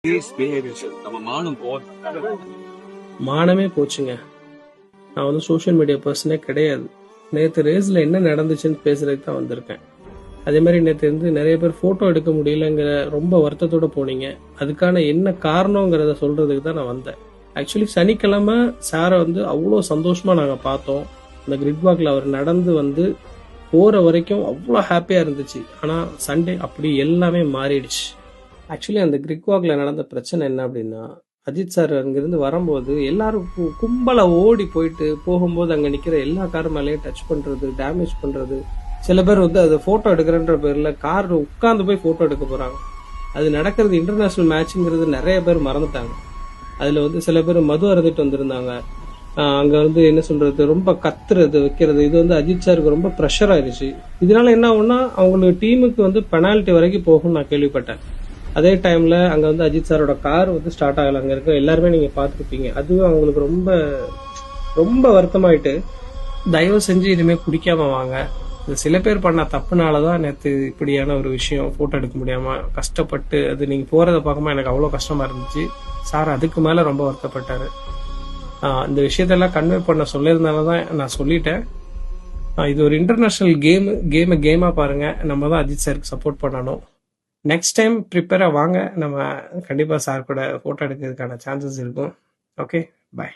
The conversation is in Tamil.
நம்ம மானம் மானமே போச்சுங்க. நான் வந்து சோஷியல் மீடியா பர்சனே கிடையாது. நேற்று ரேஸில் என்ன நடந்துச்சுன்னு பேசுறதுக்கு தான் வந்திருக்கேன். அதே மாதிரி நேற்று வந்து நிறைய பேர் ஃபோட்டோ எடுக்க முடியலங்கிற ரொம்ப வருத்தத்தோட போனீங்க. அதுக்கான என்ன காரணங்கிறத சொல்றதுக்கு தான் நான் வந்தேன். ஆக்சுவலி சனிக்கிழமை சாரை வந்து அவ்வளோ சந்தோஷமா நாங்கள் பார்த்தோம். அந்த கிரிட் வாக்கில் அவர் நடந்து வந்து போகிற வரைக்கும் அவ்வளோ ஹாப்பியாக இருந்துச்சு. ஆனால் சண்டே அப்படி எல்லாமே மாறிடுச்சு. ஆக்சுவலி அந்த கிரிக் வாக்கில் நடந்த பிரச்சனை என்ன அப்படின்னா, அஜித் சார் அங்கிருந்து வரும்போது எல்லாரும் கும்பலை ஓடி போயிட்டு போகும்போது அங்கே நிற்கிற எல்லா கார் மேலேயும் டச் பண்ணுறது, டேமேஜ் பண்ணுறது. சில பேர் வந்து அதை ஃபோட்டோ எடுக்கிறன்ற பேரில் கார் உட்காந்து போய் ஃபோட்டோ எடுக்க போகிறாங்க. அது நடக்கிறது இன்டர்நேஷ்னல் மேட்சுங்கிறது நிறைய பேர் மறந்துட்டாங்க. அதில் வந்து சில பேர் மது அருந்திட்டு வந்திருந்தாங்க. அங்கே வந்து என்ன சொல்கிறது, ரொம்ப கத்துறது வைக்கிறது. இது வந்து அஜித் சாருக்கு ரொம்ப ப்ரெஷர் ஆயிடுச்சு. இதனால என்ன ஆகும்னா அவங்களுக்கு டீமுக்கு வந்து பெனால்ட்டி வரைக்கும் போகும்னு நான் கேள்விப்பட்டேன். அதே டைமில் அங்கே வந்து அஜித் சாரோட கார் வந்து ஸ்டார்ட் ஆகலை. அங்கே இருக்க எல்லாருமே நீங்கள் பார்த்துருப்பீங்க. அதுவும் அவங்களுக்கு ரொம்ப ரொம்ப வருத்தமாயிட்டு, தயவு செஞ்சு இனிமேல் குடிக்காம வாங்க. இந்த சில பேர் பண்ண தப்புனால தான் நேற்று இப்படியான ஒரு விஷயம் ஃபோட்டோ எடுக்க முடியாமல் கஷ்டப்பட்டு அது நீங்கள் போகிறத பார்க்கும்போது எனக்கு அவ்வளோ கஷ்டமாக இருந்துச்சு. சார் அதுக்கு மேலே ரொம்ப வருத்தப்பட்டார். இந்த விஷயத்தெல்லாம் கன்வே பண்ண சொல்லியிருந்தால தான் நான் சொல்லிட்டேன். இது ஒரு இன்டர்நேஷ்னல் கேமாக பாருங்கள். நம்ம தான் அஜித் சாருக்கு சப்போர்ட் பண்ணணும். நெக்ஸ்ட் டைம் ப்ரிப்பேராக வாங்க. நம்ம கண்டிப்பாக சார் கூட ஃபோட்டோ எடுக்கிறதுக்கான சான்சஸ் இருக்கும். ஓகே, பாய்.